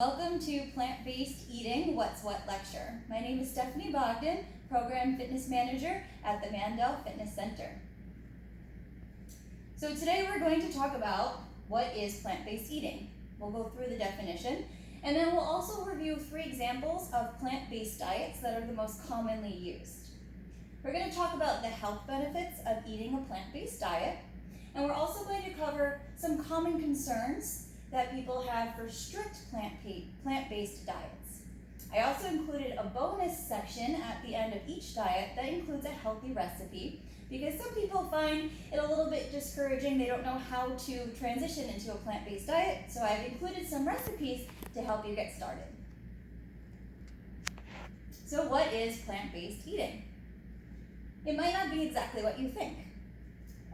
Welcome to Plant-Based Eating What's What lecture. My name is Stephanie Bogdan, Program Fitness Manager at the Mandel Fitness Center. So today we're going to talk about what is plant-based eating. We'll go through the definition, and then we'll also review 3 examples of plant-based diets that are the most commonly used. We're going to talk about the health benefits of eating a plant-based diet, and we're also going to cover some common concerns that people have for strict plant-based diets. I also included a bonus section at the end of each diet that includes a healthy recipe because some people find it a little bit discouraging. They don't know how to transition into a plant-based diet, so I've included some recipes to help you get started. So what is plant-based eating? It might not be exactly what you think.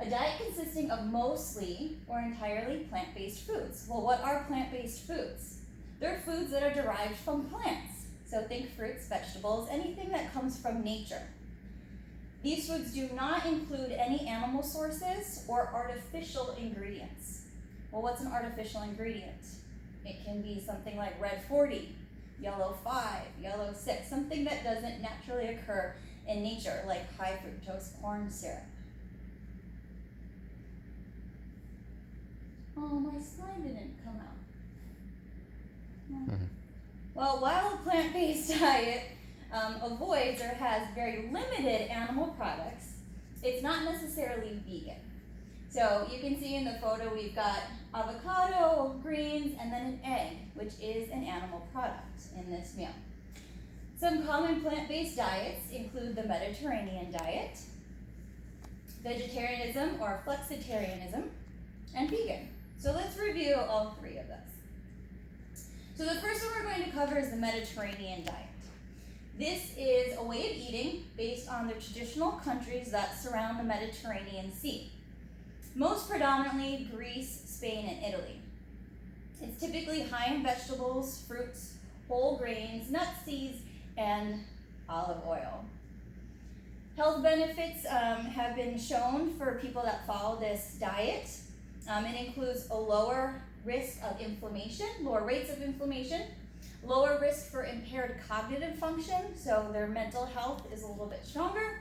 A diet consisting of mostly or entirely plant-based foods. Well, what are plant-based foods? They're foods that are derived from plants. So think fruits, vegetables, anything that comes from nature. These foods do not include any animal sources or artificial ingredients. Well, what's an artificial ingredient? It can be something like red 40, yellow 5, yellow 6, something that doesn't naturally occur in nature, like high fructose corn syrup. Oh, my slide didn't come out. Well, while a plant-based diet avoids or has very limited animal products, it's not necessarily vegan. So you can see in the photo we've got avocado, greens, and then an egg, which is an animal product in this meal. Some common plant-based diets include the Mediterranean diet, vegetarianism or flexitarianism, and vegan. So let's review all 3 of those. So the first one we're going to cover is the Mediterranean diet. This is a way of eating based on the traditional countries that surround the Mediterranean Sea. Most predominantly Greece, Spain, and Italy. It's typically high in vegetables, fruits, whole grains, nuts, seeds, and olive oil. Health benefits have been shown for people that follow this diet. It includes a lower risk of inflammation, lower rates of inflammation, lower risk for impaired cognitive function, so their mental health is a little bit stronger,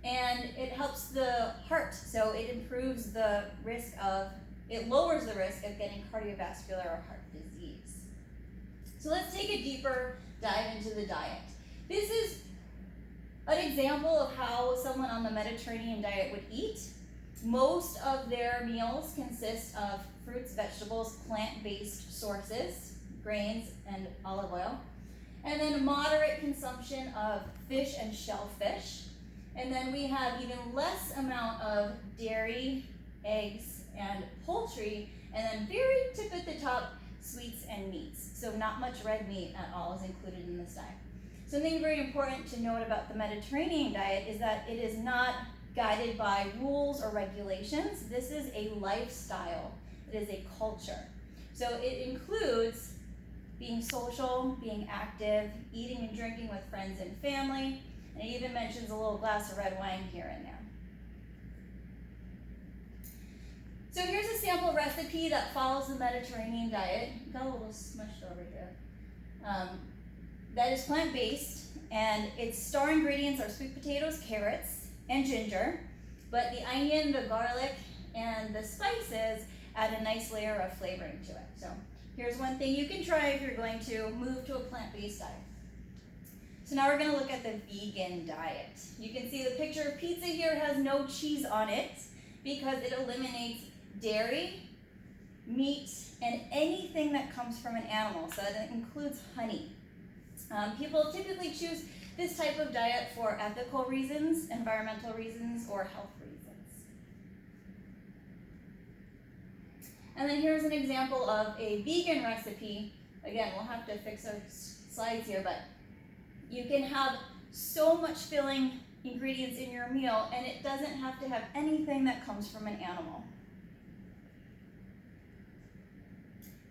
and it helps the heart, so it lowers the risk of getting cardiovascular or heart disease. So let's take a deeper dive into the diet. This is an example of how someone on the Mediterranean diet would eat. Most of their meals consist of fruits, vegetables, plant-based sources, grains, and olive oil. And then a moderate consumption of fish and shellfish. And then we have even less amount of dairy, eggs, and poultry. And then very tip at the top, sweets and meats. So not much red meat at all is included in this diet. Something very important to note about the Mediterranean diet is that it is not guided by rules or regulations. This is a lifestyle. It is a culture. So it includes being social, being active, eating and drinking with friends and family, and it even mentions a little glass of red wine here and there. So here's a sample recipe that follows the Mediterranean diet. Got a little smushed over here. That is plant-based, and its star ingredients are sweet potatoes, carrots, and ginger, but the onion, the garlic, and the spices add a nice layer of flavoring to it. So here's one thing you can try if you're going to move to a plant-based diet. So now we're going to look at the vegan diet. You can see the picture of pizza here has no cheese on it because it eliminates dairy, meat, and anything that comes from an animal. So that includes honey. People typically choose this type of diet for ethical reasons, environmental reasons, or health reasons. And then here's an example of a vegan recipe. Again, we'll have to fix our slides here, but you can have so much filling ingredients in your meal, and it doesn't have to have anything that comes from an animal.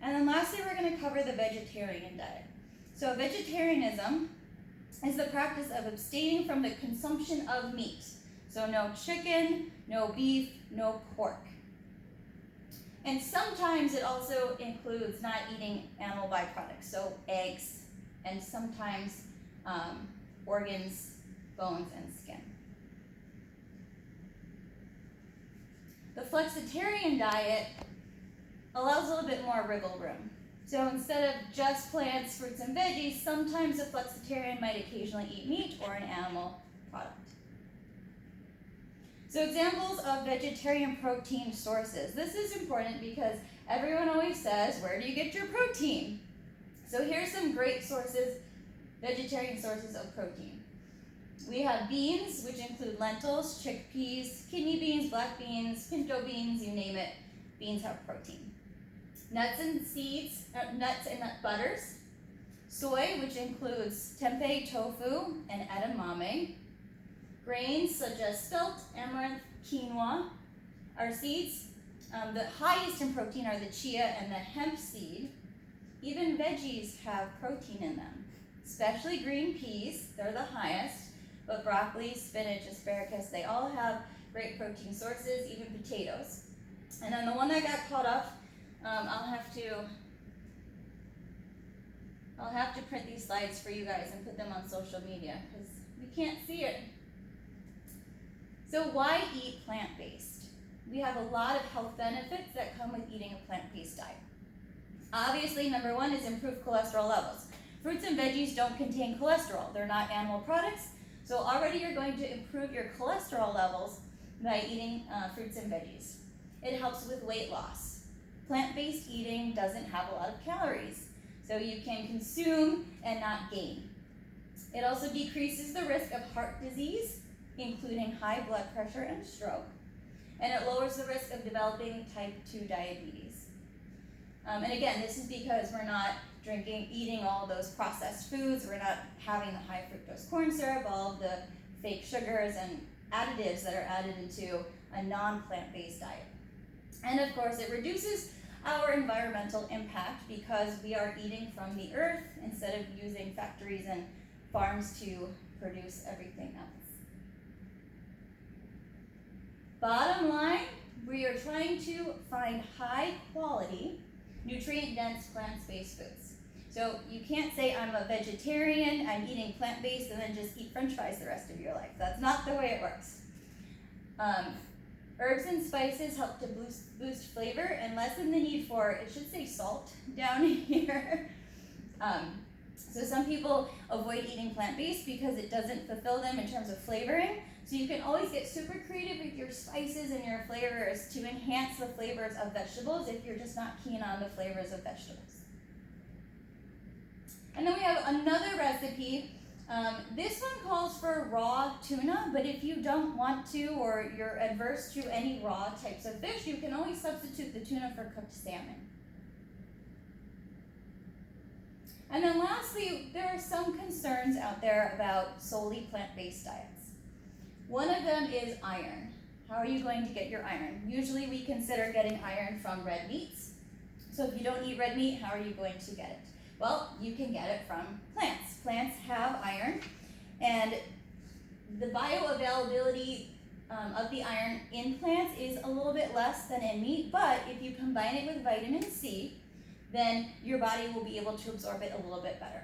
And then lastly, we're going to cover the vegetarian diet. So vegetarianism is the practice of abstaining from the consumption of meat. So no chicken, no beef, no pork. And sometimes it also includes not eating animal byproducts, so eggs, and sometimes organs, bones, and skin. The flexitarian diet allows a little bit more wiggle room. So instead of just plants, fruits, and veggies, sometimes a flexitarian might occasionally eat meat or an animal product. So examples of vegetarian protein sources. This is important because everyone always says, where do you get your protein? So here's some great sources, vegetarian sources of protein. We have beans, which include lentils, chickpeas, kidney beans, black beans, pinto beans, you name it, beans have protein. Nuts and seeds, nuts and nut butters. Soy, which includes tempeh, tofu, and edamame. Grains such as spelt, amaranth, quinoa. Our seeds, the highest in protein are the chia and the hemp seed. Even veggies have protein in them, especially green peas, they're the highest, but broccoli, spinach, asparagus, they all have great protein sources, even potatoes. And then the one that got caught up, I'll have to print these slides for you guys and put them on social media because we can't see it. So why eat plant-based? We have a lot of health benefits that come with eating a plant-based diet. Obviously, number one is improved cholesterol levels. Fruits and veggies don't contain cholesterol. They're not animal products. So already you're going to improve your cholesterol levels by eating fruits and veggies. It helps with weight loss. Plant-based eating doesn't have a lot of calories, so you can consume and not gain. It also decreases the risk of heart disease, including high blood pressure and stroke, and it lowers the risk of developing type 2 diabetes. And again, this is because we're not eating all those processed foods, we're not having the high fructose corn syrup, all of the fake sugars and additives that are added into a non-plant-based diet. And of course, it reduces our environmental impact because we are eating from the earth instead of using factories and farms to produce everything else. Bottom line, we are trying to find high quality, nutrient-dense, plant-based foods. So you can't say I'm a vegetarian, I'm eating plant-based, and then just eat french fries the rest of your life. That's not the way it works. Herbs and spices help to boost flavor and lessen the need for, it should say salt down here. So some people avoid eating plant-based because it doesn't fulfill them in terms of flavoring. So you can always get super creative with your spices and your flavors to enhance the flavors of vegetables if you're just not keen on the flavors of vegetables. And then we have another recipe. This one calls for raw tuna, but if you don't want to or you're adverse to any raw types of fish, you can always substitute the tuna for cooked salmon. And then lastly, there are some concerns out there about solely plant-based diets. One of them is iron. How are you going to get your iron? Usually we consider getting iron from red meats. So if you don't eat red meat, how are you going to get it? Well, you can get it from plants. Plants have iron, and the bioavailability of the iron in plants is a little bit less than in meat, but if you combine it with vitamin C, then your body will be able to absorb it a little bit better.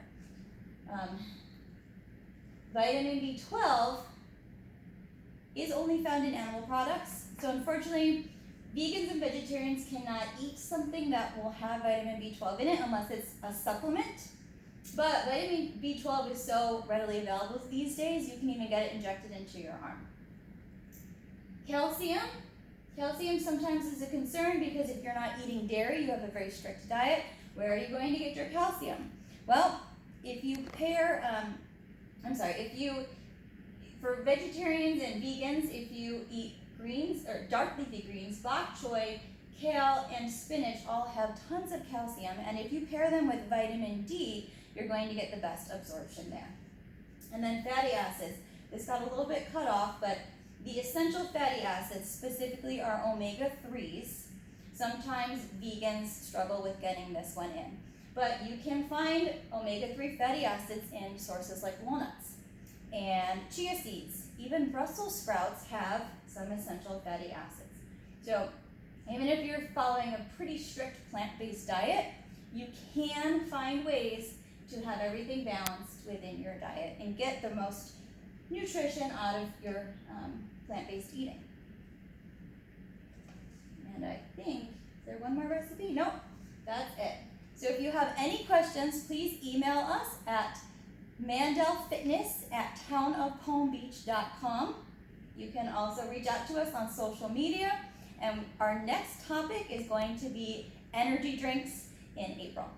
Vitamin B12 is only found in animal products, so unfortunately, vegans and vegetarians cannot eat something that will have vitamin B12 in it unless it's a supplement. But vitamin B12 is so readily available these days, you can even get it injected into your arm. Calcium. Calcium sometimes is a concern because if you're not eating dairy, you have a very strict diet. Where are you going to get your calcium? Well, if you for vegetarians and vegans, if you eat greens or dark leafy greens, bok choy, kale, and spinach all have tons of calcium, and if you pair them with vitamin D, you're going to get the best absorption there. And then fatty acids. This got a little bit cut off, but the essential fatty acids specifically are omega-3s. Sometimes vegans struggle with getting this one in, but you can find omega-3 fatty acids in sources like walnuts and chia seeds. Even Brussels sprouts have some essential fatty acids. So Even if you're following a pretty strict plant-based diet, you can find ways to have everything balanced within your diet and get the most nutrition out of your plant-based eating. And I think, is there one more recipe? Nope, that's it. So if you have any questions, please email us at mandelfitness@townofpalmbeach.com. You can also reach out to us on social media, and our next topic is going to be energy drinks in April.